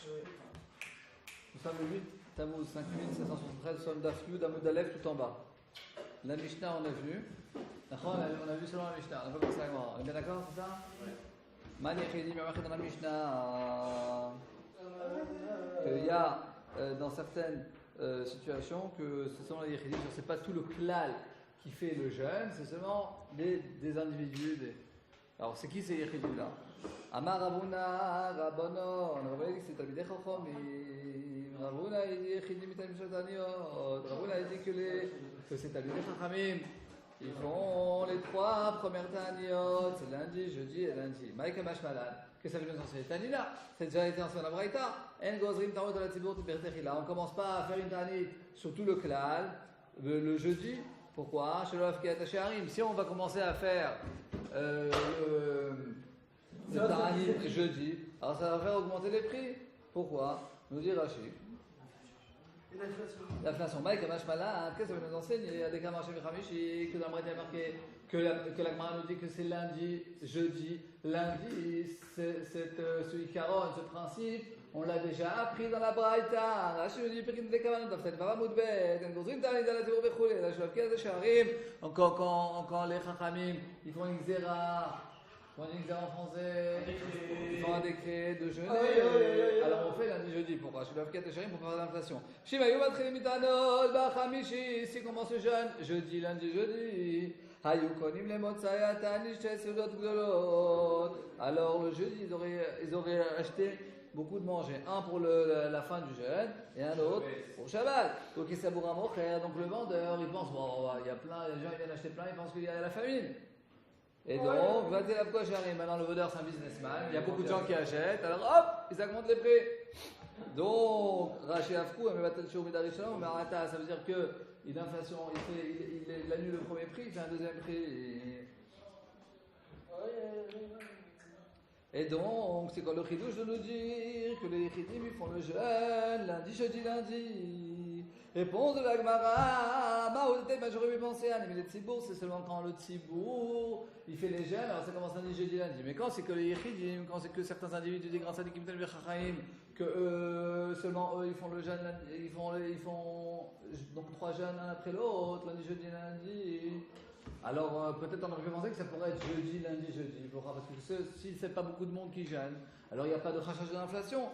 Nous sommes le 8, Tammuz 5773, nous sommes d'Afyud, Amoud Aleph, tout en bas. La Mishnah, on a vu. On a vu selon la Mishnah, on n'a pas pensé à la Gemara. On est bien d'accord, c'est ça? Mani Echidim, dans la Mishnah, qu'il y a dans certaines situations que ce sont les Echidim, c'est pas tout le klal qui fait le jeûne, c'est seulement des individus. Alors, c'est qui ces Echidim là? Amar Ravuna, Rabbono, on a dit que c'est Talmidei Chachomim. Ravuna, il dit Echidim mitam shotaniot. Ravuna, il dit que c'est Talmidei Chachamim. Ils font les 3 premières taniot, c'est lundi, jeudi et lundi. Maïka Mashmalan. Qu'est-ce que ça veut dire enseigner Tanina? C'est déjà été enseigné dans la Braïta. En Gozrim Tarot de la Tzibour Tibertechila. On ne commence pas à faire une tanit sur tout le klal le jeudi. Pourquoi? Si on va commencer à faire le tanit jeudi, alors ça va faire augmenter les prix. Pourquoi? Nous dit Rachid. L'inflation. Maïka Mashmalan, qu'est-ce que ça veut nous enseigner? Il y a des Kamarché Michamichi, que dans la Braïta il y a marqué que la Gemara nous dit que c'est lundi, jeudi, lundi, ce Ikaron, ce principe, on l'a déjà appris dans la Braïta. Rachid nous dit Pekin de Kavanot, Tafset Varamut Bet, Ngozrim Tani Dala Tibur Bechule, la Shavkia de Sharim, quand les Chachamim, ils font une Xéra. On dit que en français, ils font un décret de jeûner. Alors on fait lundi jeudi. Pourquoi? Je vais faire des pour faire l'inflation. Shimayu Matrim Mitanot, Bachamishi, si commence le jeûne, jeudi, lundi, jeudi. Hayu Konim les Motsayatan, Sudot Gdolot. Alors le jeudi, ils auraient acheté beaucoup de manger. Un pour la fin du jeûne et un autre pour Shabbat. Donc donc le vendeur, il pense, bon, il y a plein, les gens ils viennent acheter plein, ils pensent qu'il y a la famine. Et donc, maintenant le vendeur c'est un businessman, il y a beaucoup de gens qui achètent, alors hop, ils augmentent les prix. Donc, Rashi Afkou, ça veut dire qu'il inflation, il annule le premier prix, il fait un deuxième prix. Et donc, c'est quand le chidouche de nous dire que les chidim ils font le jeûne, lundi, jeudi, lundi. Réponse de la Gemara, j'aurais pu penser à mais les tzibour, c'est seulement quand le tzibour il fait les jeûnes, alors ça commence lundi, jeudi, lundi. Mais quand c'est que les chidim, quand c'est que certains individus des grands sadikim tel Chachaim, que seulement eux ils font le jeûne, ils font donc 3 jeûnes l'un après l'autre, lundi, jeudi, lundi. Alors peut-être on aurait pu penser que ça pourrait être jeudi, lundi, jeudi. Pourquoi? Parce que si c'est pas beaucoup de monde qui jeûne, alors il n'y a pas de rachage de l'inflation.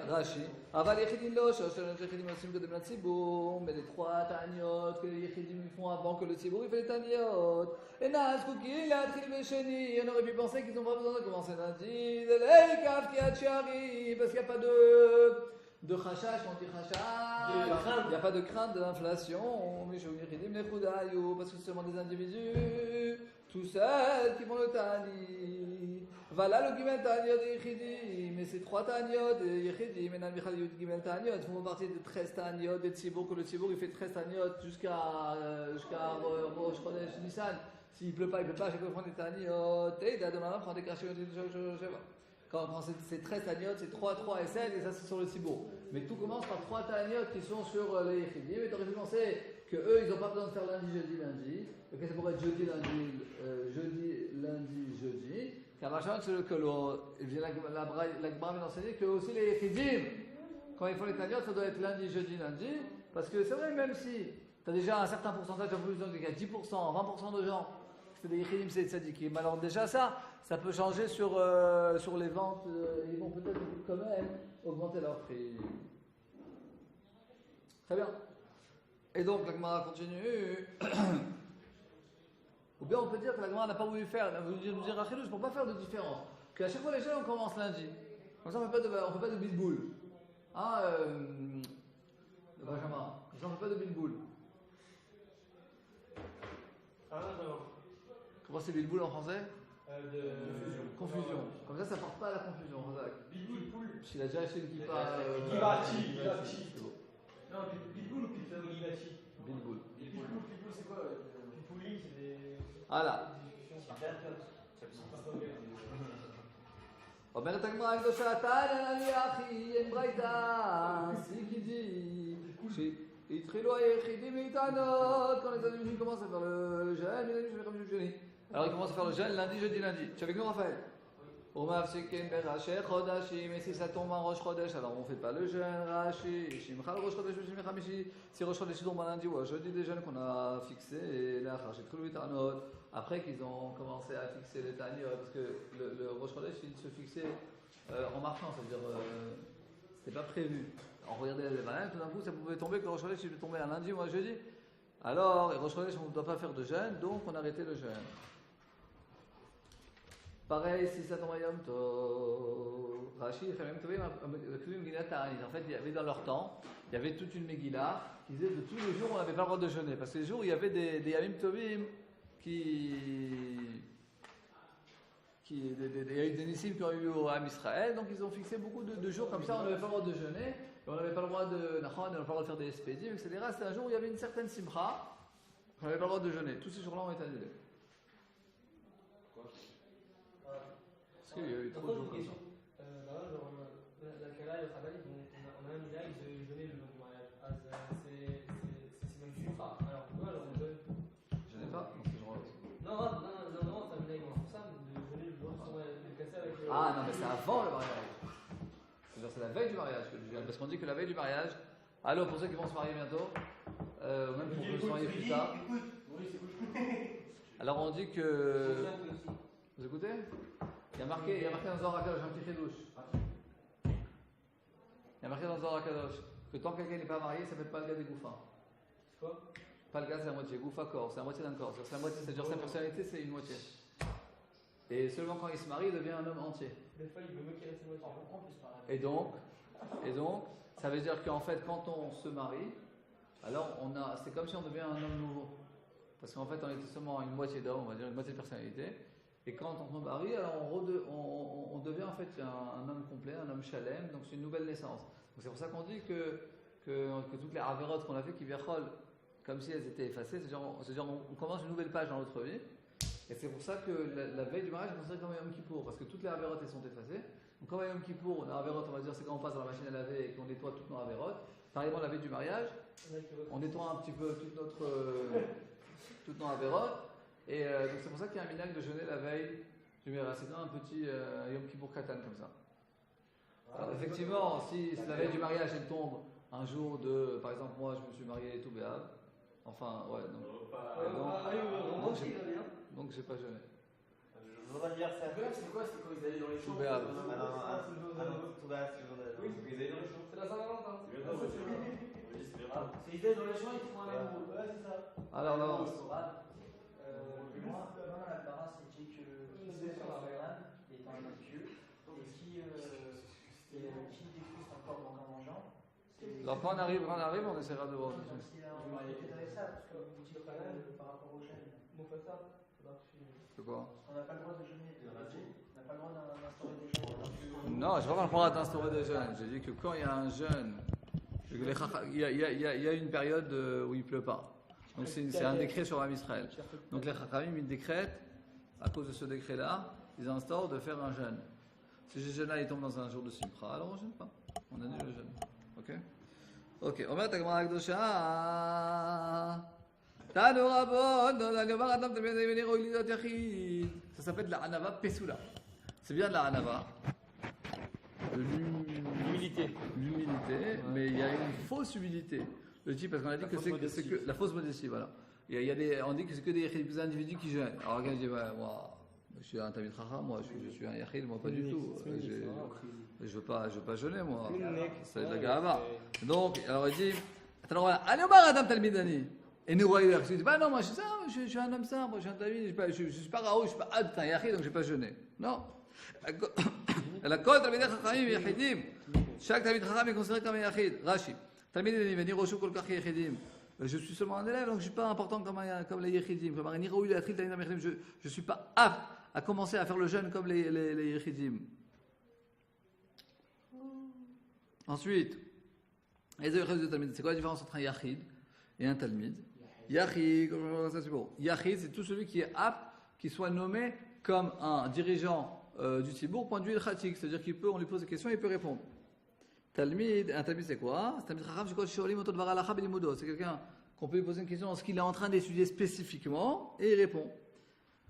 Rashi. Aval Yechidim lo, Yechidim osim que de la Tzibour, mais les 3 taniot que les Yechidim font avant que le Tzibour il fait les taniot. Et Nas Kouki, la Trilbesheni, on aurait pu penser qu'ils n'ont pas besoin de commencer lundi. De l'Eikav qui a Tchari, parce qu'il n'y a pas de chachash, on dit chachash. Il n'y a pas de crainte de l'inflation. Mais je veux dire, parce que c'est seulement des individus, tout seuls qui font le tani. Voilà le gimel taniot des Yechidim. Mais ces 3 taniot des Yechidim, maintenant le gimel taniot, font partie de 13 taniot des Tzibour, que le Tzibour il fait 13 taniot jusqu'à Rosh Chodesh Nissan. S'il ne pleut pas, chaque fois il prend des taniot. Et il prend des crachés. Quand c'est 13 taniot, c'est 3, 3 et 7, et ça c'est sur le Tzibour. Mais tout commence par 3 taniot qui sont sur les Yechidim. Et tu aurais pu penser qu'eux, ils n'ont pas besoin de faire lundi, jeudi, lundi. Et que ça pourrait être jeudi, lundi, jeudi. Car machin, c'est que la Gemara vient d'enseigner que aussi les Yechidim, quand ils font les taniot, ça doit être lundi, jeudi, lundi. Parce que c'est vrai, même si tu as déjà un certain pourcentage, tu as plus il y a 10%, 20% de gens. C'est des Yechidim, c'est des tzadikim. Alors déjà ça peut changer sur les ventes. Ils vont peut-être quand même augmenter leur prix. Très bien. Et donc la Gemara continue. Ou bien on peut dire que la Gemara n'a pas voulu faire, elle a voulu nous dire Rachidouche pour ne pas faire de différence. Qu'à chaque fois les jeunes on commence lundi. Comme ça on ne fait pas de bilboul. Hein, Benjamin. Comme ça on ne fait pas de bilboul. Comment c'est bilboul en français? Confusion. Comme ça porte pas à la confusion. Bilboul, poule. S'il a déjà acheté une kippa. Gibati. Non, bilboul ou gibati? Bilboul. Bilboul, c'est quoi? Pipouli, c'est des. Voilà. אומרת הגמרא הקדושה, תנא לי אחי, אין ברייתא, si qui dit שהתחילו היחידים להתענות, quand les individus commencent à faire le jeûne, alors ils commencent à faire le jeûne lundi, jeudi, lundi. Tu es avec nous, Raphaël? Umafsikin beracher chodashim, et si ça tombe en Rosh Chodesh, alors on ne fait pas le jeûne, Rashi, Shimchal Rosh Chodesh, Shimchal Chamishi, si Rosh Chodesh tombe un lundi ou un jeudi, des jeûnes qu'on a fixés, et là, après qu'ils ont commencé à fixer les Tanot, parce que le Rosh Chodesh, il se fixait en marchant, c'est-à-dire, c'était pas prévu. On regardait les malins, tout d'un coup, ça pouvait tomber que le Rosh Chodesh, il tombait un lundi ou un jeudi. Alors, le Rosh Chodesh, on ne doit pas faire de jeûne, donc on a arrêté le jeûne. Pareil, si ça tombe à Yom Tov, Rashi, il fait même Tovim, en fait, il y avait dans leur temps, il y avait toute une Megillah qui disait de tous les jours on n'avait pas le droit de jeûner. Parce que les jours où il y avait des Yamim Tovim il y a eu des Nissim qui ont eu au Ham Israël, donc ils ont fixé beaucoup de jours comme ça, on n'avait pas le droit de jeûner, et on n'avait pas le droit de Nachon, on n'avait pas le droit de faire des expédies, etc. C'était un jour où il y avait une certaine Simcha, on n'avait pas le droit de jeûner. Tous ces jours-là ont été annulés. Parce qu'il y a eu trop de jours comme ça. La Kala et le Chabal, on a un milliard, ils donnaient le jour du mariage. C'est même Shufra. Alors pourquoi alors on donne Je n'ai pas dans ce jour-là aussi. Non, ça me lègue pour ça, de donner le jour de casser avec le. Ah non, mais c'est avant le mariage. C'est la veille du mariage que le jeûne. Parce qu'on dit que la veille du mariage, alors pour ceux qui vont se marier bientôt, même pour ceux qui vont se marier plus tard. Alors on dit que. Vous écoutez? Il y a marqué dans Zohar HaKadosh, un petit chidouche. Il y a marqué dans Zohar HaKadosh que tant que quelqu'un n'est pas marié, ça ne s'appelle pas le gars des Goufa. C'est quoi? Pas le gars, c'est la moitié. Goufa corps, c'est la moitié d'un corps. C'est la moitié, c'est-à-dire sa personnalité, c'est une moitié. Et seulement quand il se marie, il devient un homme entier. Des fois, il veut mieux qu'il reste une moitié. Et donc, ça veut dire qu'en fait, quand on se marie, alors c'est comme si on devient un homme nouveau. Parce qu'en fait, on était seulement une moitié d'homme, on va dire une moitié de personnalité. Et quand on se marie, alors on devient en fait un homme complet, un homme chalem, donc c'est une nouvelle naissance. Donc c'est pour ça qu'on dit que toutes les avérotes qu'on a fait, qui virent comme si elles étaient effacées, c'est-à-dire on commence une nouvelle page dans notre vie. Et c'est pour ça que la veille du mariage est considérée comme un Yom Kippour, parce que toutes les avérotes elles sont effacées. Donc quand on va Yom Kippour, on a avérotes, on va dire c'est quand on passe dans la machine à laver et qu'on nettoie toutes nos avérotes. Pareillement la veille du mariage, on nettoie un petit peu toutes nos avérotes. Et donc c'est pour ça qu'il y a un minag de jeûner la veille du mariage. C'est comme un petit Yom Kippour Katan comme ça. Alors effectivement, si la veille du mariage elle tombe un jour de, par exemple moi je me suis marié tout béab, enfin ouais, donc j'ai pas jeûné. Je voudrais dire ça. C'est quoi? C'est quand ils allaient dans les champs? Tout béab. Tout bas, c'est le jour de. Oui, ils allaient dans les champs. C'est la Saint-Valentin. C'est Ils allaient dans les champs, ils font un amour. Ouais, c'est ça. Alors non. Moi, dans la Gemara, c'est dit que qui se fait est un pieux et qui déguste encore en mangeant. Alors quand on arrive, on essaiera de voir. On peut-être avec ça, parce que vous dites par rapport au jeûne. C'est quoi? On n'a pas le droit de jeûner, on n'a pas le droit d'instaurer des jeûnes. Non, je ne vais pas le droit d'instaurer des jeûnes. J'ai dit que quand il y a un jeûne, il y a une période où il ne pleut pas. Donc c'est un décret sur Am Israël. Donc les Chachamim ils décrètent, à cause de ce décret-là, ils instaurent de faire un jeûne. Si ce jeûne-là il tombe dans un jour de Simcha, alors on ne jeûne pas. On annule le jeûne. Ok. Omer Tagmar Akdosha. Tanu Rabon, Nagmar Adam Temedei Veniro Ilidot Yachid. Ça s'appelle de la Hanava Pesula. C'est bien de la Hanava. L'humilité, mais il y a une fausse humilité. Le type, parce qu'on a dit que c'est que la fausse modestie, voilà. On dit que c'est que des individus qui jeûnent. Alors, quelqu'un dit, moi, je suis un Tamid Chacham, moi, je suis un Yachid, moi, pas du tout. Je veux pas jeûner, moi. C'est de la Gahava. Donc, alors il dit, allez au bar, Adam Talmidani. Et nous voyons, il dit, non, moi, je suis un homme simple, moi, je suis un Tamid, je ne suis pas Raoult, je ne suis pas Ad, un Yachid, donc je ne vais pas jeûner. Non. La côte, Talmid Chachamim, Yachidim. Chaque Talmid Chacham est considéré comme un Yachid. Rashi. Je suis seulement un élève, donc je ne suis pas important comme les Yechidim. Je ne suis pas apte à commencer à faire le jeûne comme les Yechidim. Ensuite, c'est quoi la différence entre un Yachid et un Talmid? Yachid, c'est tout celui qui est apte, qui soit nommé comme un dirigeant du Tzibour, point de vue Khatik, c'est-à-dire on lui pose des questions et il peut répondre. Un Talmid c'est quoi? C'est quelqu'un qu'on peut lui poser une question dans ce qu'il est en train d'étudier spécifiquement et il répond.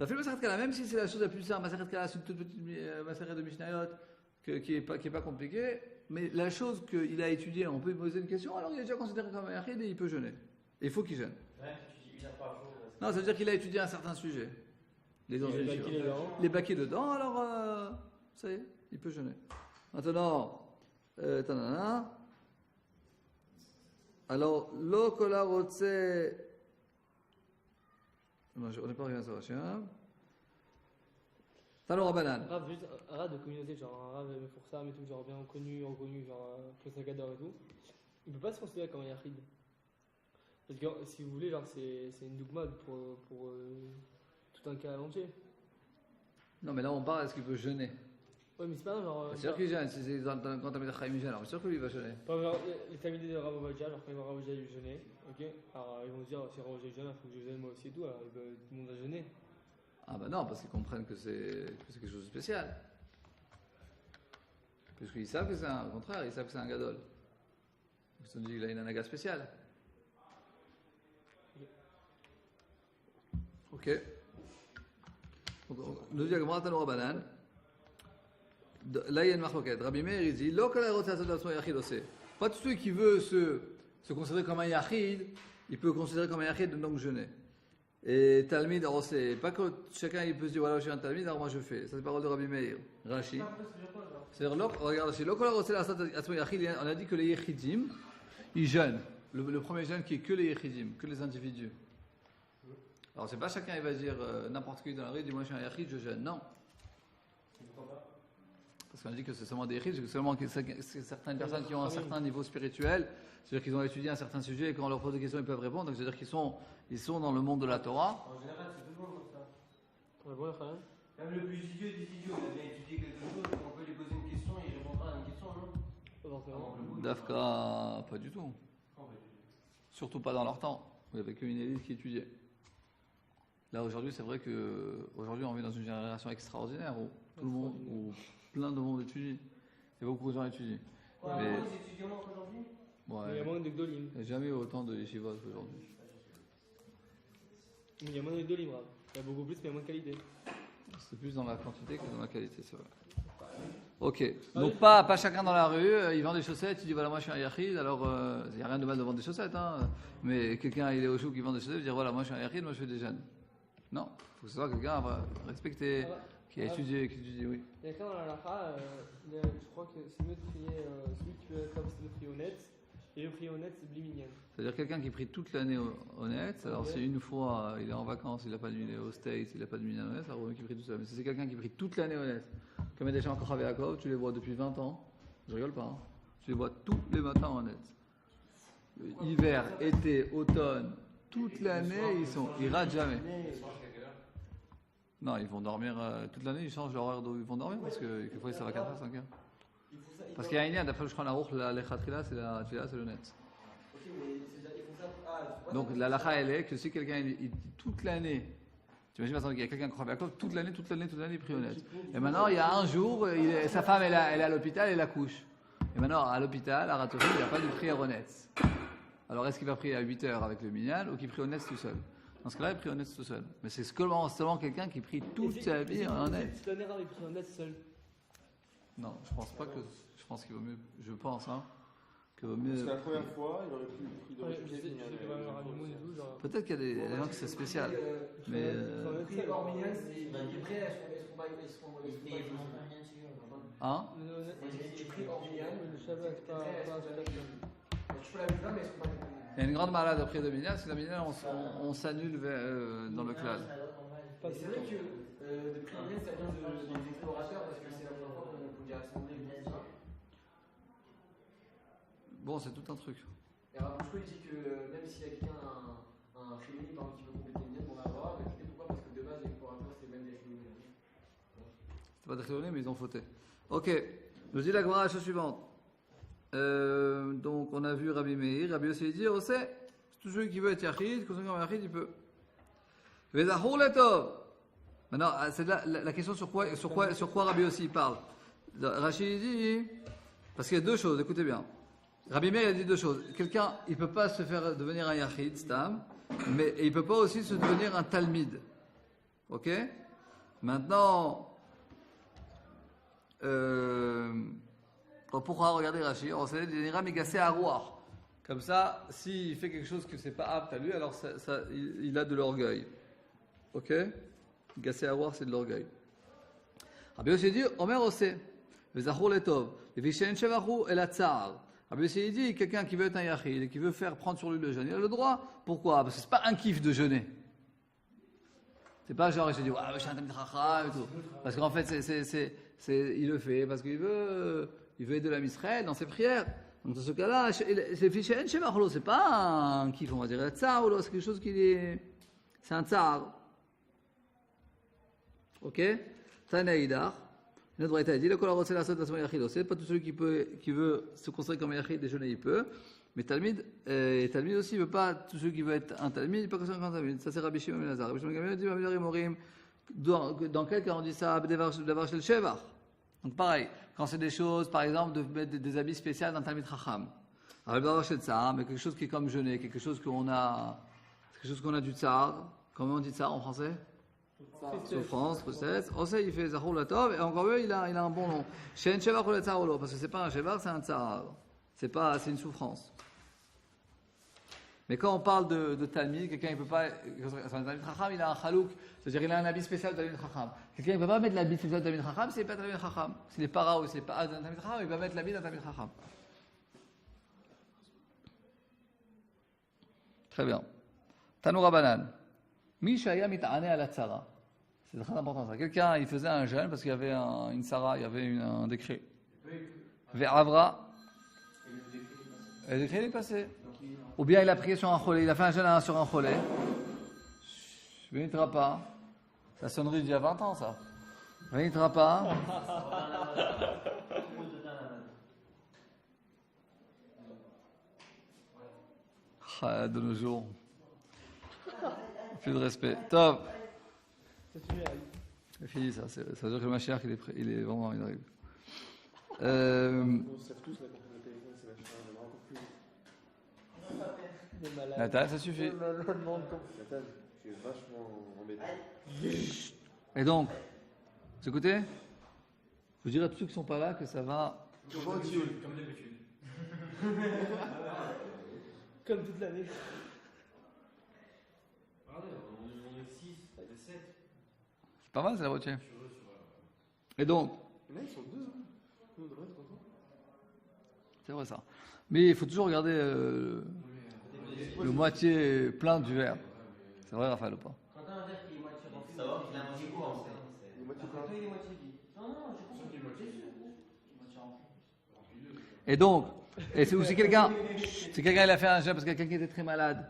Même si c'est la chose la plus simple, Maseret Kala, c'est une toute petite Maseret de Mishnayot qui est pas compliquée, mais la chose qu'il a étudiée, on peut lui poser une question, alors il est déjà considéré comme un Yachid et il peut jeûner. Et il faut qu'il jeûne. Ouais, tu dis 1 heure par jour. Non, ça veut dire qu'il a étudié un certain sujet. Les baquets dedans, alors ça y est, il peut jeûner. Maintenant, alors, lo kola rotse. Non, on n'est pas arrivé à ça, chien. Tano Rabanan. Rave, juste un rave de communauté, genre un rave Meforsam et tout, genre bien connu, genre Kosagador et tout. Il peut pas se considérer comme un Yachid. Parce que si vous voulez, genre c'est une dogma pour tout un cas entier. Non, mais là on parle, est-ce qu'il peut jeûner? Ouais, mais c'est pas genre. C'est sûr qu'il jeûne, si c'est quand t'as mis Chaim jeûne, alors c'est sûr que lui va jeûner. Par exemple, les tamidés de Rav Ovadia, genre quand ils vont Rav Ovadia jeûner, ok. Alors ils vont se dire, si Rav Ovadia jeûne, il faut que je jeûne moi aussi et tout, alors tout le monde va jeûner. Ah bah non, parce qu'ils comprennent que c'est quelque chose de spécial. Parce qu'ils savent que c'est au contraire, ils savent que c'est un gadol. Ils se disent qu'il a une anaga spéciale. Ok. Donc, nous dit Agmara Tano Rabanan. Là il y a une marloquette. Rabbi Meir il dit Lo kol harotzeh asod atzmo yachid oseh. Pas tout celui qui veut se considérer comme un yachid, il peut considérer comme un yachid donc jeûner. Et Talmid oseh. Pas que chacun il peut se dire voilà je suis un Talmid alors moi je fais. Ça c'est parole de Rabbi Meir. Rashi. C'est-à-dire regarde Rashi. Lo kol harotzeh asod atzmo yachid. On a dit que les yachidim ils jeûnent. Le premier jeûne qui est que les yachidim, que les individus. Alors c'est pas chacun il va dire n'importe qui dans la rue dit moi je suis un yachid je jeûne. Non. Parce qu'on a dit que c'est seulement des yachids, c'est seulement que c'est certaines personnes qui ont un certain niveau spirituel, c'est-à-dire qu'ils ont étudié un certain sujet et quand on leur pose des questions ils peuvent répondre, donc c'est-à-dire qu'ils sont dans le monde de la Torah. En général, c'est tout le monde comme ça. Ouais, bon, Khaled. Même le plus idiot des idiots, il a bien étudié quelque chose, on peut lui poser une question et il répondra à une question, non? Pas forcément. Dafka, pas du tout. Surtout pas dans leur temps, où il n'y avait qu'une élite qui étudiait. Là aujourd'hui, c'est vrai que aujourd'hui on vit dans une génération extraordinaire où tout le monde, où plein de monde étudie. Et beaucoup de gens étudient. Quoi, Mais- les étudiants aujourd'hui? Il y a Ouais. moins de Gdolim. Il n'y a jamais eu autant de yeshivot qu'aujourd'hui. Il y a moins de Gdolim, Rav. Il y a beaucoup plus, mais il y a moins de qualité. C'est plus dans la quantité que dans la qualité, c'est vrai. Ok, donc pas chacun dans la rue, il vend des chaussettes, il dit voilà moi je suis un yachid, alors il n'y a rien de mal de vendre des chaussettes, hein, mais quelqu'un il est au chouk qui vend des chaussettes, il dit voilà moi je suis un yachid, moi je fais des jeunes. Non, il faut que ce soit quelqu'un respecté, qui a étudié, qui étudie, oui. Il y a quelqu'un dans la lacha, je crois que c'est mieux de prier, celui qui peut comme c'est de prier honnête, et le prier honnête c'est bliminienne. C'est-à-dire quelqu'un qui prie toute l'année honnête, alors si une fois il est en vacances, il n'a pas de nuit au States, il n'a pas de nuit honnête, alors qui prie tout ça. Mais si c'est quelqu'un qui prie toute l'année honnête, comme il y a des gens encore à Yaakov, tu les vois depuis 20 ans, je rigole pas, hein, tu les vois tous les matins honnêtes. Hiver, été, automne, toute l'année ils ratent jamais. Non, ils vont dormir toute l'année, ils changent l'horaire d'où ils vont dormir parce que quelquefois ça va 4h, 5h. Parce qu'il y a une d'après je crois la roue, la lechatrila, c'est le net. Ok, mais ils font ça. Ah, Donc la lacha elle est que si quelqu'un il toute l'année, tu imagines par exemple qu'il y a quelqu'un qui croit Yaakov, toute l'année il prie honnête. Et maintenant il y a un jour, sa femme elle est à l'hôpital et la couche. Et maintenant à l'hôpital, à Ratoshi, il n'y a pas de prière honnête. Alors est-ce qu'il va prier à 8h avec le minyan ou qu'il prie honnête tout seul? Dans ce cas-là, il prie honnête tout seul. Mais c'est seulement quelqu'un qui prie toute sa vie en honnête. C'est un erreur avec prier honnête seul. Non, je pense pas que. Je pense qu'il vaut mieux. Je pense, hein. Que vaut mieux. Parce que la première fois, il aurait pu le prix de Je sais qu'il y a un animaux et tout, genre. Peut-être qu'il y a des gens qui c'est spécial. Mais. prier hors minyan, c'est. Après, elles seront Hein? Tu pries hors minyan. Le Shabbat, pas Tu peux la vivre, mais elles seront pas. Il y a une grande malade après le minyan, parce que le minyan, on s'annule dans le klal. pas Et c'est vrai que de prier hors minyan, ça vient des explorateurs parce que c'est la première fois qu'on pouvait rassembler tout ça. Bon, c'est tout un truc. Et Rabouchko il dit que même s'il y a quelqu'un, un chimie par exemple, qui veut compléter une on va voir. Mais c'était pourquoi? Parce que de base, les explorateurs, c'est même des chimie. C'est pas très mais ils ont fauté. Ok, nous dit la Gemara la chose suivante. Donc on a vu Rabbi Meir, Rabbi aussi dit, oh c'est tout celui qui veut être yachid, quand on est yachid, il peut. Vezahur letov. Maintenant, c'est la question sur quoi Rabbi aussi parle. Rachid dit, parce qu'il y a deux choses, écoutez bien. Rabbi Meir a dit deux choses. Quelqu'un, il peut pas se faire devenir un yachid, stam, mais il peut pas aussi se devenir un talmid. Ok? Maintenant, pourquoi regarder Rashi? On s'est dit, il à roi. Comme ça, s'il fait quelque chose que c'est pas apte à lui, alors il a de l'orgueil. Ok? Gassé à roi, c'est de l'orgueil. Rabbi Yossi dit, Omer Ose, Vezachur Letov, Levishen Shevachu El Atzar. Rabbi Yossi dit, quelqu'un qui veut être un yachid et qui veut faire prendre sur lui le jeûne, il a le droit. Pourquoi? Parce que c'est pas un kiff de jeûner. C'est pas genre, je dis, je suis un tamid chacham et tout. Parce qu'en fait, il le fait parce qu'il veut aider la Israël dans ses prières. Donc dans ce cas-là, c'est Fishen Shevachu, c'est pas un kiff, on va dire. El Atzar, c'est quelque chose qui est. C'est un tsar. Ok? Tanaïdar. Notre braïta a dit, le kolorot c'est la sorte de yachid. C'est pas tout celui qui veut se construire comme yachid déjeuner, il peut. Mais Talmid aussi, il veut pas, tout celui qui veut être un Talmid, il peut pas construire comme un Talmid. Ça c'est Rabbi Shimon ben Elazar. Rabbi Shimon ben Elazar dit, dans quel cas on dit ça? D'avoir chez le Shevar. Donc pareil, quand c'est des choses, par exemple, de mettre des habits spéciaux dans Talmid Chacham. Alors d'avoir chez le Tsar, mais quelque chose qui est comme jeûner, quelque chose qu'on a du Tsar. Comment on dit Tsar en français? Souffrance, tristesse. Aussi, il fait Zahur Latov, et encore mieux, il a un bon nom. Shen Shevar ou le Tsar ou l'eau, parce que c'est pas un Shevar, c'est un Tsar. C'est une souffrance. Mais quand on parle de Talmid, quelqu'un il peut pas. Un Talmid Chacham, il a un chalouk, c'est-à-dire il a un habit spécial de Talmid Chacham. Quelqu'un ne peut pas mettre l'habit spécial de Talmid Chacham s'il n'est pas Talmid Chacham. S'il n'est pas Ra ou s'il n'est pas d'un Talmid Chacham, il peut mettre l'habit d'un Talmid Chacham. Très bien. Tanoura Banan. Mishaya mit'ane ala tzara. C'est très important ça. Quelqu'un, il faisait un jeûne parce qu'il y avait une tzara, il y avait un décret. Ve'avra. Et le décret est passé. Ou bien il a prié sur un cholé, il a fait un jeûne sur un cholé. Je ne vénitera pas. Ça sonnerie d'il y a 20 ans ça. Je ne vénitera pas. De nos jours. Plus de respect. Top. C'est fini ça. Ça veut dire que le Mashiach il est vraiment il arrive. On se lève tous là quand on a le téléphone, c'est vachement, on aura encore plus. Nathan, ça suffit. Nathan, tu es vachement embêté. Et donc, vous écoutez? Je dirais à tous ceux qui ne sont pas là que ça va. Comme d'habitude. Comme toute l'année. Regardez, on est 6, 7. C'est pas mal, c'est la voiture. Et donc, Là, ils sont deux. Nous, on devrait être contents. c'est vrai ça. Mais il faut toujours regarder le moitié plein du verre. C'est vrai, Raphaël, ou pas? Quand t'as un verre qui est moitié rempli, ça va, il a moitié quoi en fait? Les moitiés Quand pleins. il est moitié vide. Non, je pense qu'il est moitié vide. Et donc, ou si quelqu'un il a fait un jeûne parce que quelqu'un qui était très malade,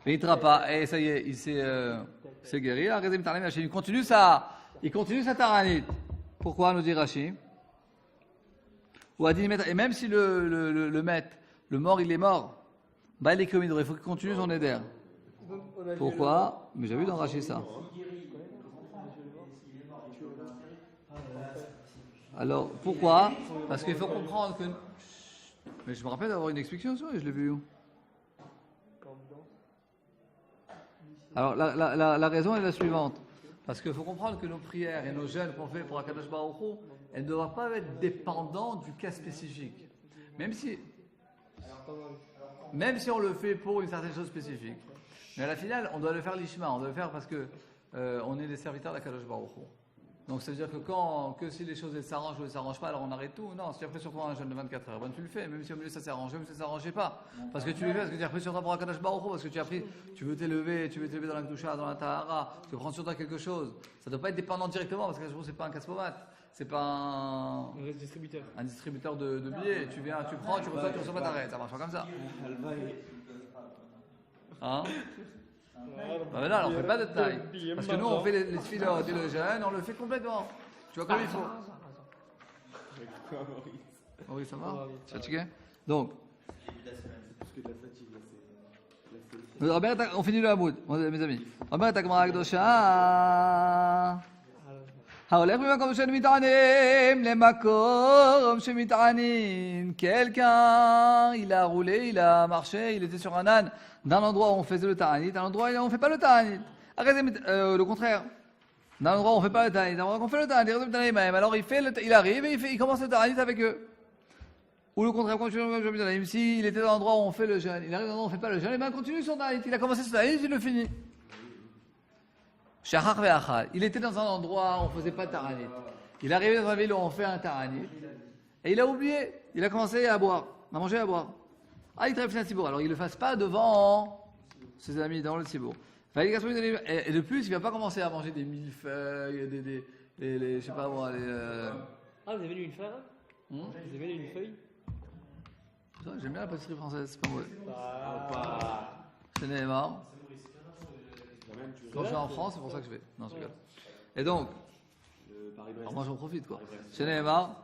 mais il ne pas, et ça y est, il s'est guéri, il continue sa taranit. Pourquoi, nous dit Rashi? Ou et même si le maître, le mort, il est mort, bah il est commis, il faut qu'il continue son éder. Pourquoi? Mais j'ai vu dans Rashi ça. Alors, pourquoi? Parce qu'il faut comprendre que... Mais je me rappelle d'avoir une explication sur ça, et je l'ai vu où? Alors, la raison est la suivante. Parce qu'il faut comprendre que nos prières et nos jeûnes qu'on fait pour Akadosh Baruch Hu, elles ne doivent pas être dépendantes du cas spécifique. Même si on le fait pour une certaine chose spécifique. Mais à la finale, on doit le faire l'ishma, on doit le faire parce que on est les serviteurs d'Akadosh Baruch Hu. Donc ça veut dire que si les choses s'arrangent ou ne s'arrangent pas, alors on arrête tout. Non, si tu as pris sur toi un jeûne de 24 heures, ben tu le fais, même si au milieu ça s'est arrangé, même si ça ne s'arrangeait pas. Parce que tu le fais, parce que tu as pris sur toi pour Akadosh Baruch Hu, parce que tu veux t'élever dans la Kedusha, dans la Tahara, tu prends sur toi quelque chose. Ça ne doit pas être dépendant directement, parce que c'est pas un casse-pomat, c'est pas un distributeur de billets. Tu viens, tu prends, tu reçois pas, t'arrêtes. Ça marche pas comme ça. Hein? Ben là, on ne fait pas de taille. Parce que nous, on fait les filotes et le jeûne, on le fait complètement. Tu vois comme il faut. Oui, ça va? Tu as checké? Donc. Parce que de la fatigue, là, c'est. On finit le Hamoud, mes amis. אומרת הגמרא הקדושה, ההולך ממקום של מטענים למקום של מטענים. Quelqu'un, il a roulé, il a marché, il était sur un âne d'un endroit où on faisait le ta'anit, à un endroit où on ne fait pas le ta'anit. Le contraire. Dans un endroit où on ne fait pas le ta'anit, dans un endroit qu'on fait le ta'anit, alors il arrive et il commence le ta'anit avec eux. Ou le contraire, même s'il était dans un endroit où on fait le jeûne, il arrive dans un endroit où on ne fait pas le jeûne, et bien il continue son ta'anit. Il a commencé son ta'anit, il le finit. Shachar ve'achal. Il était dans un endroit où on ne faisait pas de ta'anit. Il est arrivé dans une ville où on fait un ta'anit. Et il a oublié. Il a commencé à boire, à manger et à boire. Ah, il traverse un cibourg. Alors il ne le fasse pas devant ses amis dans le cibourg. Et de plus, il ne va pas commencer à manger des millefeuilles, je sais pas moi, Ah, vous avez lu une feuille là Vous avez lu une feuille J'aime bien la pâtisserie française, c'est pas mauvais. C'est Neymar. Quand je vais en France, c'est pour ça que je vais. Non, je rigole. Et donc, alors moi j'en profite quoi. C'est Neymar.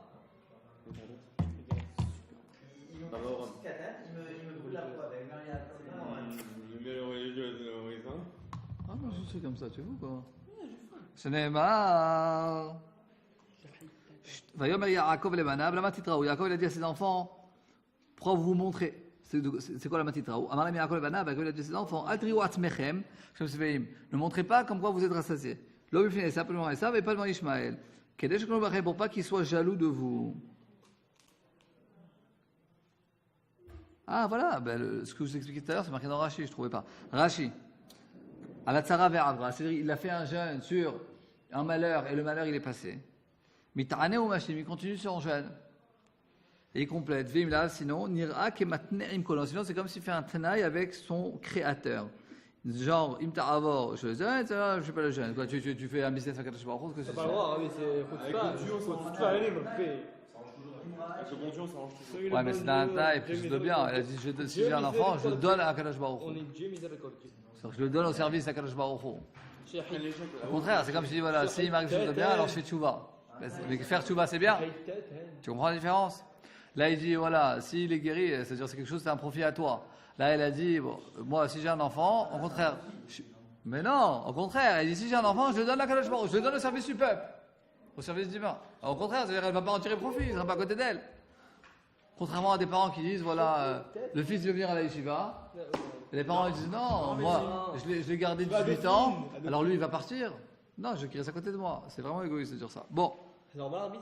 Ah non, je suis comme ça, tu vois quoi. C'est Neymar. Vayomer Yaakov le Banav, la matitraou. Yaakov il a dit à ses enfants, pourquoi vous vous montrez? C'est quoi la matitraou? Amaram Yaakov le Banav, Yaakov il a dit à ses enfants, Altriou atzmechem, ne montrez pas comme quoi vous êtes rassasiés. L'homme finit simplement Esav et pas devant Ishmaël. Kedesh Konobaché, pour pas qu'il soit jaloux de vous. Ah voilà, ben, ce que je vous expliquais tout à l'heure, c'est marqué dans Rashi, je ne trouvais pas. Rashi, à la Tzara ve'Avra, c'est-à-dire il a fait un jeûne sur un malheur et le malheur il est passé. Mit'ane ou machim, il continue son jeûne. Et il complète. Vimla, sinon, nira ke matne'im kolon. Sinon, c'est comme s'il fait un tenaille avec son créateur. Genre, im ta'avor, je jeûne, je fais pas le jeûne. Quoi, tu fais un business à Kadosh Baruch Hu, que c'est T'as pas le droit, oui, c'est. Faut que tu fasses aller, me payer. Avec le bon Dieu, on s'arrange tout seul. Ouais, mais c'est un tas et plus de bien. Elle a dit, si j'ai un enfant, je le donne à Kadosh Baruch On Hu. est Dieu miséricordieux. Je le donne au service à Kadosh Baruch Hu. Les gens, Au contraire, c'est comme si, voilà, s'il m'arrive quelque chose de bien, alors je fais tchouva. Mais faire tchouva, c'est bien. Tu comprends la différence? Là, il dit, voilà, s'il est guéri, c'est-à-dire c'est quelque chose, c'est un profit à toi. Là, elle a dit, bon, moi, si j'ai un enfant, au contraire, mais non, au contraire, elle dit, si j'ai un enfant, je le donne à Kadosh Baruch Hu, je le donne au service du peuple, au service divin. Alors, au contraire, c'est-à-dire, elle ne va pas en tirer profit, il ne sera pas à côté d'elle. Contrairement à des parents qui disent, voilà, le fils veut venir à la yeshiva, et les parents ils disent, non, moi, je l'ai gardé 18 ans, alors lui, il va partir. Non, je reste à côté de moi. C'est vraiment égoïste de dire ça. Bon. C'est normal, Arbi,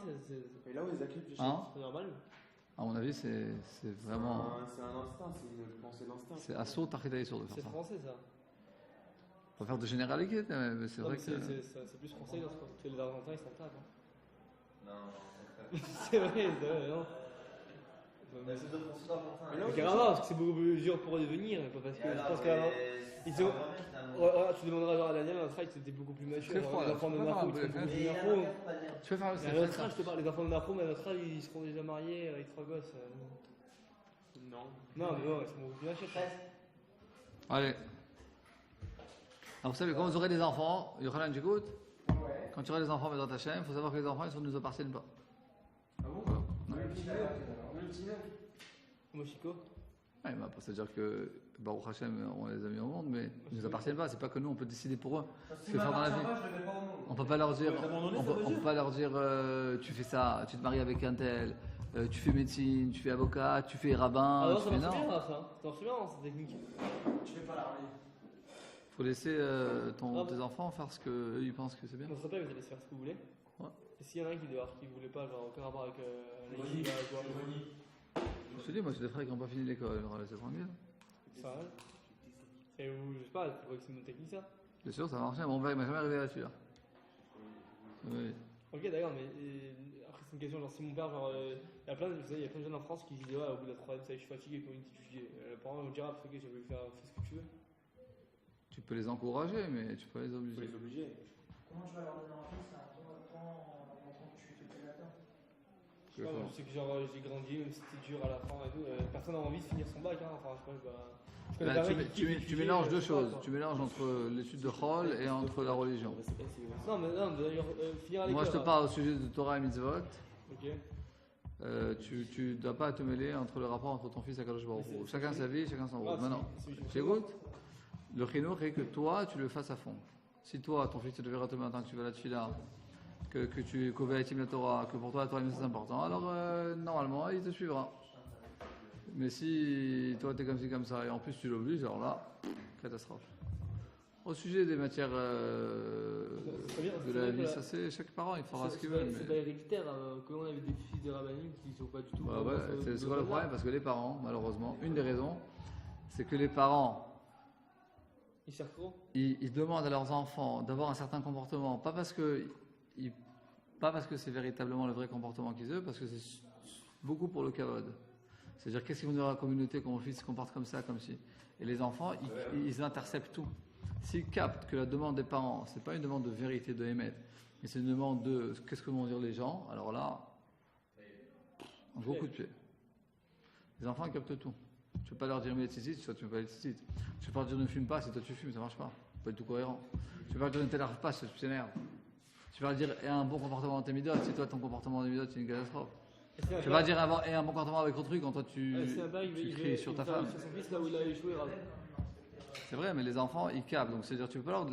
Et là où les accueillent, c'est normal. À mon avis, c'est vraiment. C'est un instinct, c'est une pensée d'instinct. C'est assaut tarchitaï sur de faire C'est ça. français ça. On va faire de généralité, mais c'est vrai que. C'est plus français lorsque les Argentins ils s'en tapent. Non, c'est vrai, non. Mais carrément, parce que c'est beaucoup plus dur pour eux de venir, parce que je pense qu'avant. Tu demanderas genre à Daniel, à notre âge, c'était beaucoup plus mature. Très froid, Les enfants de Nafro, ils sont beaucoup plus nafro. Tu peux faire À notre âge, je te parle, les enfants de Nafro, mais à notre âge, ils seront déjà mariés avec 3 gosses. Non. Non, mais bon, ils sont beaucoup plus matures. Allez. Alors, vous savez, quand vous aurez des enfants, Yochanan, j'écoute. Quand tu auras des enfants, Bezrat Hashem, il faut savoir que les enfants, ils ne nous appartiennent pas. Ah bon? Moshiko. Ouais, mais après, c'est-à-dire que Baruch Hashem, on les a mis au monde, mais ils ne nous appartiennent pas. C'est pas que nous, on peut décider pour eux. Ce que faire dans la vie. On peut pas leur dire, on peut pas leur dire, tu fais ça, tu te maries avec un tel, tu fais médecine, tu fais avocat, tu fais rabbin. Ah non, tu ça fais marche non. bien là, ça. Ça marche bien, cette technique. Tu fais pas l'armée. Faut laisser tes enfants faire ce qu'eux ils pensent que c'est bien. On se rappelle, vous allez faire ce que vous voulez. Ouais. Et s'il y en a un qui dehors, qui voulait pas, genre aucun rapport avec la yeshiva, quoi. Je te dis, moi j'ai des frères qui n'ont pas fini l'école, on va laisser tranquille. Ça va. Et vous, je sais pas, faut que c'est une technique ça. Bien sûr, ça marche. Mon père il m'a jamais arrivé là-dessus. Là. Oui. Ok, d'accord, mais après c'est une question, genre si mon père, genre, il y a plein de jeunes en France qui disent, ouais, au bout de la 3ème, ça y est, je suis fatigué, comment ils étudier. Les parents vont dire, ah, ok, j'ai voulu faire, fais ce que tu veux. Tu peux les encourager, mais tu peux pas les Il faut obliger. les obliger. Comment tu vas leur donner envie, ça quand tu es calculateur? Je sais pas, moi, je sais que genre j'ai grandi, même si c'était dur à la fin et tout, personne n'a envie de finir son bac, hein. Enfin, je sais pas, je connais Là, pas un mec qui kiffe tu étudier, mélanges je deux sais pas, choses. quoi. Tu mélanges entre l'étude de Chol et entre la religion. Non, mais non, d'ailleurs, finir à l'école. Moi, je te parle au sujet de Torah et Mitzvot. Ok. Tu ne dois pas te mêler entre le rapport entre ton fils et Kadosh Baruch Hu. Chacun sa vie, chacun son rôle. Maintenant, j'écoute. Le chinour est que toi, tu le fasses à fond. Si toi, ton fils te devait tomber en tant que tu vas la tefila, que tu kovetim la Torah, que pour toi la Torah c'est important, alors normalement, il te suivra. Mais si toi, tu es comme ci, comme ça, et en plus tu l'obliges, alors là, catastrophe. Au sujet des matières C'est bien, de c'est la vrai vie, que ça c'est chaque parent, il fera ce qu'il C'est veut. pas héréditaire, comme on avait des fils de Rabbanim qui ne sont pas du tout. Ouais, c'est quoi le problème? Parce que les parents, malheureusement, une des raisons, c'est que les parents, Ils cherchent trop. ils demandent à leurs enfants d'avoir un certain comportement, pas parce que c'est véritablement le vrai comportement qu'ils veulent, parce que c'est beaucoup pour le kavod. C'est-à-dire, qu'est-ce qu'ils vont dire à la communauté quand mon fils se comporte comme ça, comme si. Et les enfants, ils interceptent tout. S'ils captent que la demande des parents, c'est pas une demande de vérité, de émettre, mais c'est une demande de qu'est-ce que vont dire les gens, alors là, un gros coup de pied. Les enfants, ils captent tout. Tu peux pas leur dire mais tzitzit, toi tu peux pas les tzitzit. Tu peux pas leur dire ne fume pas, si toi tu fumes, ça marche pas. C'est pas du tout cohérent. Tu peux pas leur dire ne t'énerve pas, si toi tu t'énerves. Tu peux leur dire aie un bon comportement dans tes midotes, si toi ton comportement dans tes midotes c'est une catastrophe. Tu peux pas dire aie un bon comportement avec autrui quand toi tu cries sur ta femme. Son fils là où il a échoué, Rav. C'est vrai, mais les enfants ils captent. Donc c'est-à-dire tu peux pas leur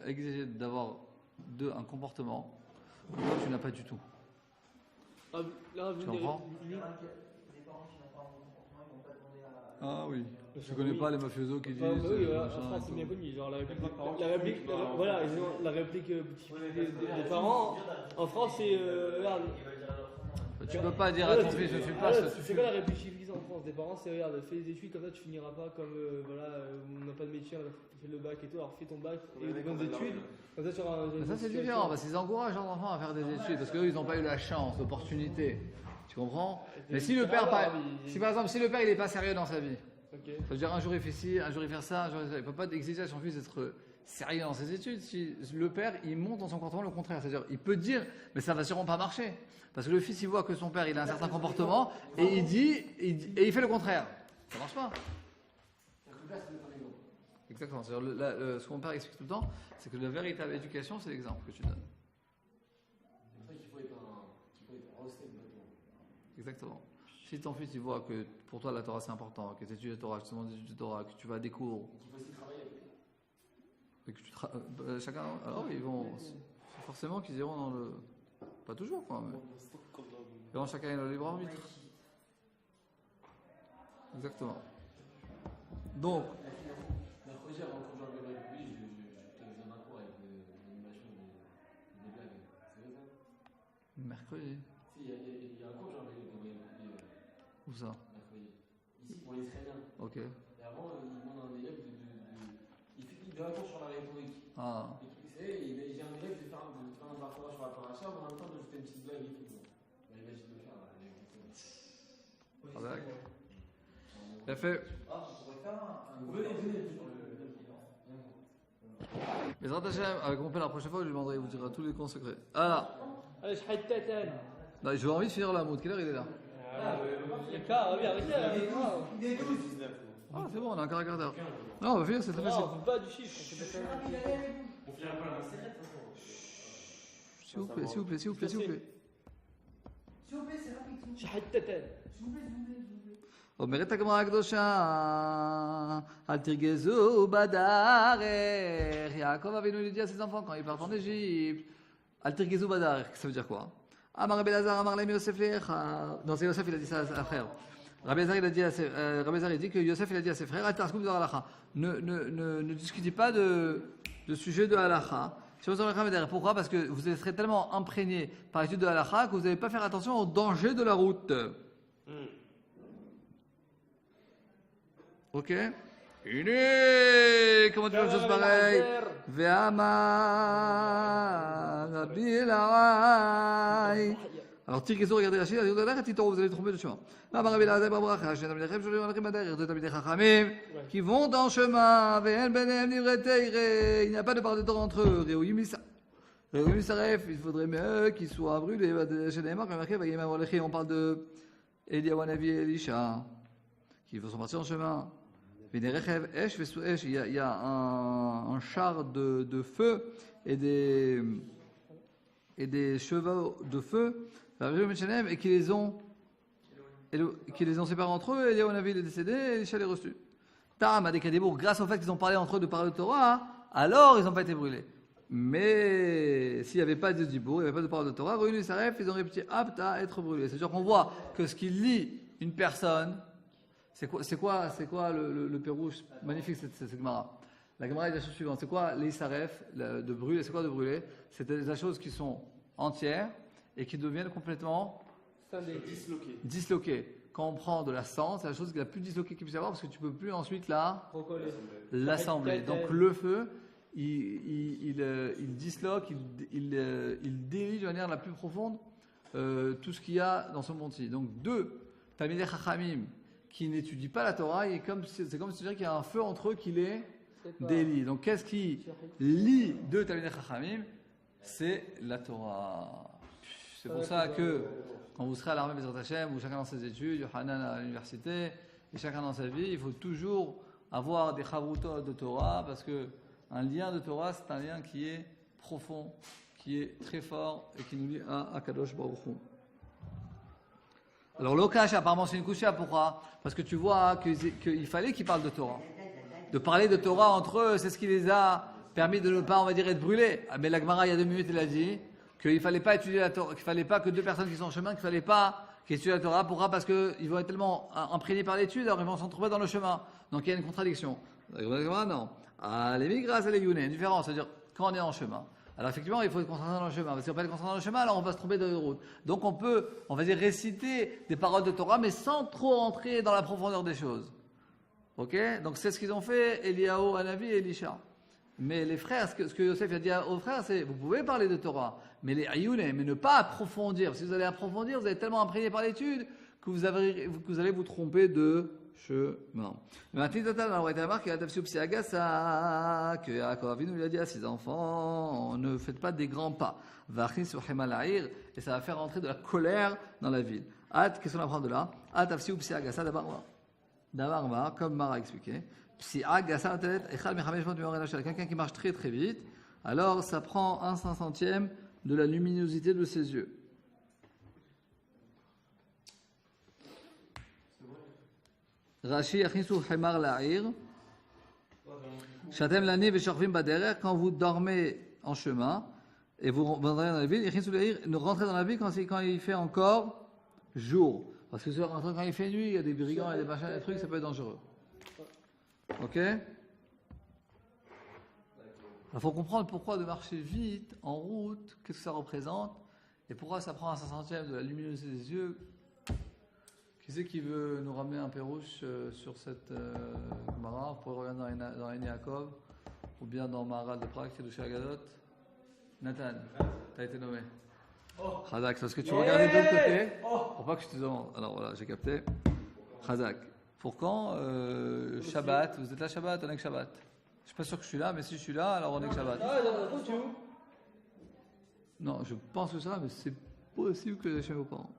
exiger d'avoir un comportement que toi tu n'as pas du tout. Là, Tu comprends? Ah oui. Je connais pas les mafiosos qui disent. Oui, voilà, machin en France, et c'est tout. bien connu. Genre la réplique des parents. Voilà, la réplique des parents. En France, c'est. Regarde. Tu peux pas dire à ton fils je suis pas. C'est quoi la réplique civilisée en France des parents? C'est regarde, fais des études comme ça, tu finiras pas comme. On n'a pas de métier, on a fait le bac et tout. Alors fais ton bac et des bonnes études. Comme ça, tu auras Mais ça c'est différent parce qu'ils encouragent leurs enfants à faire des études parce qu'eux ils n'ont pas eu la chance, l'opportunité. Tu comprends? Mais si le père, par exemple, si le père il est pas sérieux dans sa vie, ça veut dire un jour il fait ci, un jour il fait ça, un jour il fait ça. Il peut pas exiger à son fils d'être sérieux dans ses études. Si le père il monte dans son comportement le contraire, c'est-à-dire il peut dire, mais ça va sûrement pas marcher parce que le fils il voit que son père il a un certain comportement et il fait le contraire. Ça marche pas. Exactement. C'est-à-dire ce que mon père explique tout le temps, c'est que la véritable éducation c'est l'exemple que tu donnes. Exactement. Si ton fils il voit que pour toi la Torah c'est important, que tu étudies la Torah, que tu demandes d'étudier la Torah, que tu vas à des cours, et que tu chacun, alors ils vont forcément qu'ils iront dans le, pas toujours quoi, mais ils iront chacun dans le libre arbitre. Exactement. Donc. Mercredi avant que je regarde la République, je faisais un cours avec l'animation des blagues. C'est vrai ça? Mercredi. Si, il y a un cours que j'ai envoyé Où ça? mercredi. Ici pour les Israéliens. Ok. Et avant, il demande à un élève il donne un cours sur la rhétorique. Ah. Et j'ai un élève de faire un parcours sur la paracha, mais en même temps de faire une petite blague et tout. Bah, imagine le faire. Ah d'accord. Il a fait. Ah, on pourrait faire un. Venez sur le. Mais Hashem, avec mon père la prochaine fois, je lui demanderai, il vous dira tous les cons secrets. Ah Allez, je حيت تاتان. là, j'ai envie de finir la mood. Quelle heure il est là? Il est là, regarde, regarde. Il est 12. Ah, c'est bon, on a encore un quart d'heure. Non, on va finir, c'est très Non, facile. on veut pas du chiffre. On finira pas la série. S'il vous plaît, s'il vous plaît, s'il vous plaît, s'il vous plaît. شحال تاتان. אומרת הגמרא הקדושה, אל תרגזו בדרך. Yaakov Avinu lui dit à ses enfants quand ils partent en Égypte, אל תרגזו בדרך. Ça veut dire quoi? אמר רבי אלעזר, אמר להם יוסף לאחיו. Non, c'est Yosef, il a dit ça à frère. Rabbi Elazar, il dit que Yosef, il a dit à ses frères, Al tarskum de halacha. Ne discutez pas de sujet de halacha. Pourquoi? Parce que vous serez tellement imprégné par l'étude de halacha que vous n'allez pas faire attention au danger de la route. Ok? Comment tu fais une chose pareille? Ve'amar Rabbi Elazar. Alors, Tirkezo, regardez la Chine, vous allez tromper le chemin. Qui vont dans le chemin, il n'y a pas de part de temps entre eux. Il faudrait mieux qu'ils soient brûlés. On parle de Eliawanavi et Elisha, qui sont partis en chemin. Il y a un char de feu et des chevaux de feu. Et qui les ont séparés entre eux, et Eliyahu est décédé, et Elisha les reçu. Tam a des Kadebourg, grâce au fait qu'ils ont parlé entre eux de parler de Torah, alors ils n'ont pas été brûlés. Mais s'il n'y avait pas de Dibour, il n'y avait pas de parole de Torah, réunis Saref, ils auraient été aptes à être brûlés. C'est-à-dire qu'on voit que ce qui lie une personne, c'est quoi le pérouche magnifique cette Gemara. La Gemara dit la chose suivante. C'est quoi l'Isaref de brûler? C'est quoi de brûler? C'est des choses qui sont entières et qui deviennent complètement disloquées. Quand on prend de la cendre, c'est la chose la plus disloquée qu'il puisse y avoir parce que tu ne peux plus ensuite l'assembler. Donc le feu, il disloque, il délie de manière la plus profonde tout ce qu'il y a dans son monti. Donc deux Talmidei Chachamim qui n'étudient pas la Torah, c'est comme si tu dirais qu'il y a un feu entre eux qui les délie. Donc qu'est-ce qui lie deux Talmidei Chachamim? C'est la Torah. C'est pour ça que quand vous serez à l'armée Bezrat Hashem, ou chacun dans ses études, Yohanan à l'université, et chacun dans sa vie, il faut toujours avoir des chavrutot de Torah, parce que un lien de Torah, c'est un lien qui est profond, qui est très fort, et qui nous lie à Kadosh Baruch Hu. Alors l'Okash, apparemment c'est une couchia, pourquoi? Parce que tu vois qu'il fallait qu'ils parlent de Torah. De parler de Torah entre eux, c'est ce qui les a permis de ne pas, on va dire, être brûlés. Mais la Gemara, il y a 2 minutes, il a dit qu'il ne fallait pas étudier la Torah, qu'il ne fallait pas que 2 personnes qui sont en chemin, qu'il ne fallait pas qu'ils étudient la Torah. Pourquoi? Parce qu'ils vont être tellement imprégnés par l'étude, alors ils vont s'en trouver dans le chemin. Donc il y a une contradiction. La Gemara, non. Les migras et les younais, une différence. C'est-à-dire, quand on est en chemin, alors effectivement, il faut être concentré dans le chemin. Parce que si on n'est pas concentré dans le chemin, alors on va se tromper de route. Donc on peut, on va dire, réciter des paroles de Torah, mais sans trop entrer dans la profondeur des choses. Ok? Donc c'est ce qu'ils ont fait, Eliyahu, Hanavi et Elisha. Mais les frères, ce que Yosef a dit aux frères, c'est vous pouvez parler de Torah, mais les ayounes, mais ne pas approfondir. Si vous allez approfondir, vous allez tellement imprégné par l'étude que vous allez vous tromper de chemin. Maintenant, alors, il y a marqué que Yaakov Avinu lui a dit à ses enfants ne faites pas des grands pas. Et ça va faire rentrer de la colère dans la ville. Qu'est-ce qu'on apprend de là? D'abord, comme Mara a expliqué. Quelqu'un qui marche très très vite, alors ça prend 1/500 de la luminosité de ses yeux. Rashi Yachnisu Hemar La'ir. Shatem Lani Veshorvim Baderer, quand vous dormez en chemin et vous rentrez dans la ville, Yachnisu La'ir, ne rentrez dans la ville quand il fait encore jour. Parce que quand il fait nuit, il y a des brigands, il y a des machins, des trucs, ça peut être dangereux. Ok? Il faut comprendre pourquoi de marcher vite, en route, qu'est-ce que ça représente, et pourquoi ça prend 1/500 de la luminosité des yeux. Qui c'est qui veut nous ramener un pérouche sur cette Gemara? Vous pouvez regarder dans Eni Yaakov, ou bien dans Maharal de Prague, Kedushé Agadot. Nathan, tu as été nommé. Chazak, parce que tu regardais de l'autre côté, pour pas que je te demande. Alors voilà, j'ai capté. Chazak. Pour quand Shabbat? Vous êtes là Shabbat? On est que Shabbat. Je suis pas sûr que je suis là, mais si je suis là, alors on est que Shabbat. Non, je pense que ça, mais c'est possible que je sois vos parents.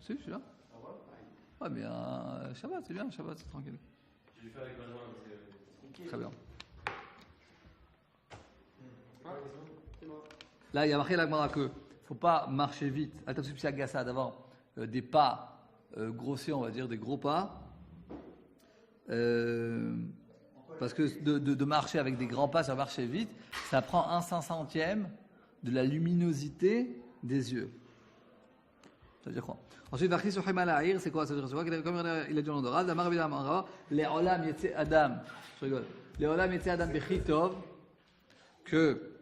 Si, je suis là. Ouais, mais Shabbat, c'est bien, Shabbat, c'est tranquille. Je vais faire avec Benjamin. Très bien. Là, il y a marqué la Gemara que faut pas marcher vite. Attention, c'est Agassa d'avoir des pas grossiers, on va dire, des gros pas. Parce que de marcher avec des grands pas, ça marcher vite, ça prend 1/500 de la luminosité des yeux. Ça veut dire quoi? Ensuite, Varchi sur Himalaya, c'est quoi? Ça veut dire quoi? Comme il a dit en Andorra, Damar Bidam Amara, les Olam Yetze Adam. Je rigole. Les Olam Yetze Adam Bechitov, que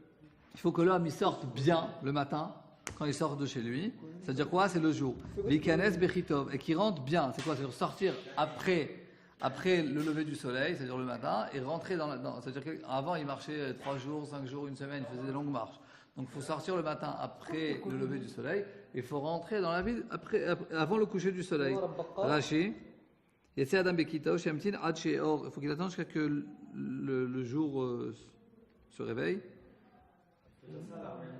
il faut que l'homme il sorte bien le matin quand il sort de chez lui. Ça veut dire quoi? C'est le jour. Vikanes Bechitov, et qui rentre bien. C'est quoi? C'est sortir après le lever du soleil, c'est-à-dire le matin, et rentrer dans c'est-à-dire qu'avant il marchait 3 jours, 5 jours, une semaine, il faisait des longues marches. Donc il faut sortir le matin après le lever du soleil, et il faut rentrer dans la ville avant le coucher du soleil. Rashi, Yetze Adam Bekitov, Shemtin Ad Sheor. Il faut qu'il attende jusqu'à que le jour se réveille.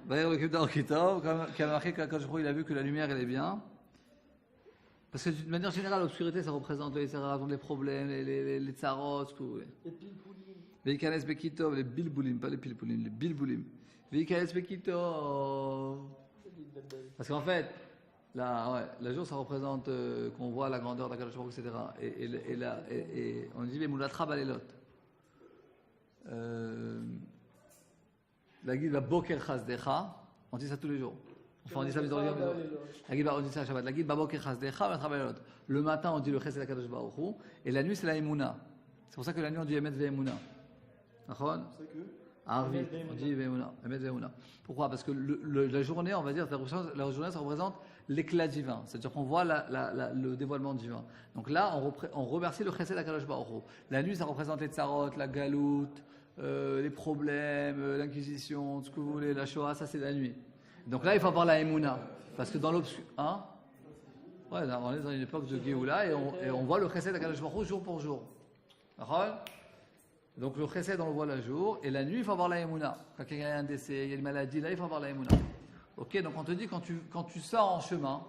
D'ailleurs, le Kibdar Kitov, qui a marqué quand je crois il a vu que la lumière elle est bien. Parce que de manière générale, l'obscurité ça représente les problèmes, les tsaros, ce que vous voulez. Les Vikanes Bekitov, les bilboulim, pas les pilpoulim, les bilboulim. Vikanes Bekitov. Parce qu'en fait, la jour ça représente qu'on voit la grandeur d'Akadosh Baruch Hu, etc. Et on dit, mais Moulatra Balelot. La guide va Boker Chazdecha, on dit ça tous les jours. Enfin, on dit ça les jours. La guide on dit ça à Shabbat. La guide va Boker Chazdecha, on travaille. Le matin, on dit le Chesed Akadosh Baruch Hu, et la nuit, c'est la Emouna. C'est pour ça que la nuit, on dit Emet Ve'Emouna. D'accord? C'est ça que. Arvi, on dit Ve'emuna. Emet Ve'emuna. Pourquoi? Parce que la journée, on va dire, la journée, ça représente l'éclat divin. C'est-à-dire qu'on voit le dévoilement divin. Donc là, on remercie le chesed d'Akadosh Baruch Hu. La nuit, ça représente les tsarot, la galoute, les problèmes, l'inquisition, tout ce que vous voulez, la Shoah, ça c'est la nuit. Donc là, il faut avoir la Emouna. Parce que dans l'obscur. Hein? Ouais, on est dans une époque de Géoula et on voit le chesed d'Akadosh Baruch Hu jour pour jour. D'accord? Donc le chesed, on le voit la jour, et la nuit, il faut avoir la Emouna. Quand il y a un décès, il y a une maladie, là, il faut avoir la Emouna. Ok, donc on te dit, quand tu sors en chemin,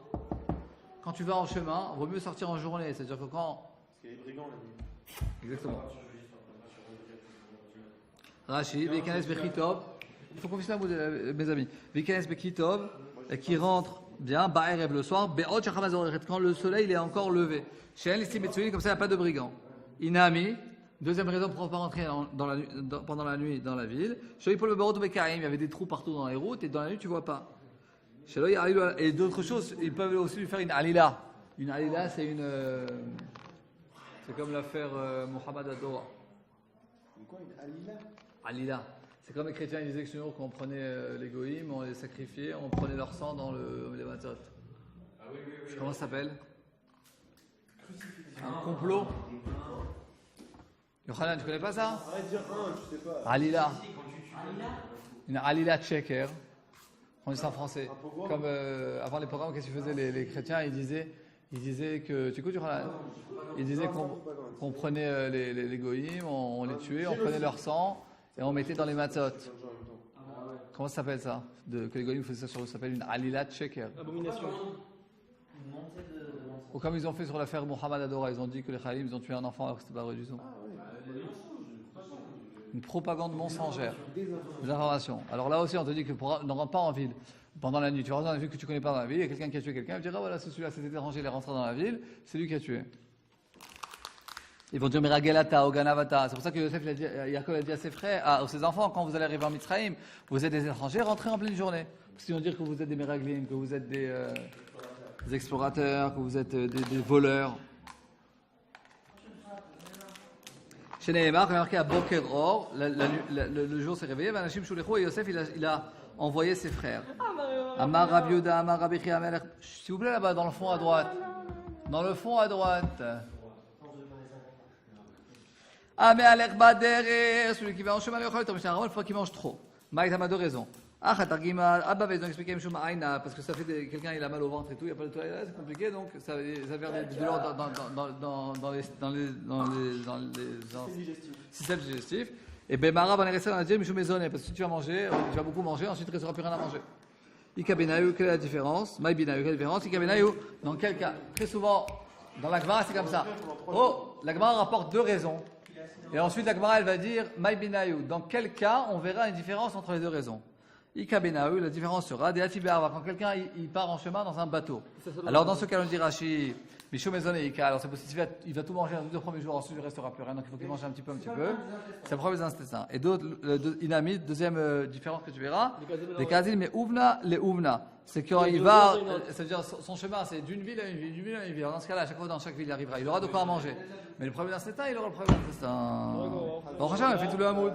quand tu vas en chemin, il vaut mieux sortir en journée. C'est-à-dire que quand. Parce qu'il y a les brigands la nuit. Exactement. Rachid, Vekanes Bechitov, il faut qu'on finisse la bout, mes amis. Vekanes Bechitov, qui rentre bien, Ba'erev le soir, Be'ot Shachamazor, quand le soleil il est encore levé. Chez elle, ici, Metsui, comme ça, il n'y a pas de brigands. Inami. Deuxième raison pour ne pas rentrer pendant la nuit dans la ville. Chez Paul Bebarot Bekarim, il y avait des trous partout dans les routes et dans la nuit tu ne vois pas. Chez lui, et d'autres choses, ils peuvent aussi lui faire une alila. Une alila, c'est comme l'affaire Mohammed Adoua. Quoi, une alila? Alila. C'est comme les chrétiens, ils disaient que chez nous, quand on prenait les goïms, on les sacrifiait, on prenait leur sang dans les matzot. Comment ça s'appelle? Un complot. Yohanan, tu connais pas ça? Arrête de dire je sais pas. Alila. Une Alila Tcheker. On dit ça en français. Comme avant les programmes, qu'est-ce qu'ils faisaient les chrétiens? Ils disaient que. Tu écoutes, Yohanan? Ils disaient qu'on prenait les goïms, on les tuait, on prenait leur sang et on mettait dans les matzot. Comment ça s'appelle ça? Que les goïms faisaient ça sur eux, ça s'appelle une Alila Tcheker. Abomination. Ou comme ils ont fait sur l'affaire Mohammed Adora, ils ont dit que les Khalim, ils ont tué un enfant alors que c'était pas vrai du tout. Une propagande mensongère. Des informations. Alors là aussi, on te dit que ne rentre pas en ville pendant la nuit. Tu rentres dans la ville que tu connais pas dans la ville, il y a quelqu'un qui a tué quelqu'un, il va dire, ah voilà, c'est celui-là, cet étranger, il est rentré dans la ville, c'est lui qui a tué. Ils vont dire, Meragelata, Oganavata. C'est pour ça que Yosef, Yaakov a dit à ses frères, à ses enfants, quand vous allez arriver en Mitzrayim, vous êtes des étrangers, rentrez en pleine journée. Parce qu'ils vont dire que vous êtes des Meraglim, que vous êtes des explorateurs, que vous êtes des voleurs. Chez Nehemar, il y a marqué à Boker Or, le jour s'est réveillé, Vanashim Shulecho, et Yosef il a envoyé ses frères. Amar Rabbi Yehuda, Amar Rabbi Chia Amelech. S'il vous plaît, là-bas, dans le fond à droite. Dans le fond à droite. Amelech Bader, celui qui va en chemin, il faut qu'il mange trop. Maït a deux raisons. Abba, ils ont expliqué parce que ça fait quelqu'un il a mal au ventre et tout, il n'y a pas de toilette, c'est compliqué, donc ça vient de l'or dans les systèmes digestifs. Et Bemara va rester dans la diète, Michou Maisonné, parce que si tu vas manger, tu vas beaucoup manger, ensuite il ne restera plus rien à manger. Ikabenayu, quelle est la différence? Maïbinayu, quelle est la différence? Ikabenayu, dans quel cas? Très souvent, dans la Gemara, c'est comme ça. Oh, la Gemara rapporte deux raisons. Et ensuite, la Gemara, elle va dire Maïbinayu. Dans quel cas on verra une différence entre les deux raisons? Ikabenahu, la différence sera quand quelqu'un il part en chemin dans un bateau. Alors dans ce cas, on dit Rashi, Michou Maisonné Ika, alors c'est possible, il va tout manger les 2 premiers jours, ensuite il ne restera plus rien, donc il faut qu'il mange un petit peu. C'est le premier intestin. Et d'autres, Inami, deuxième différence que tu verras, les Kazil, mais Ouvna, les Ouvna. C'est quand il va, c'est-à-dire son chemin, c'est d'une ville à une ville, d'une ville à une ville. Dans ce cas-là, à chaque fois, dans chaque ville, il arrivera. Il aura de quoi manger. Mais le premier intestin, il aura le premier intestin. Donc, Hacham, il fait tout le hamoud.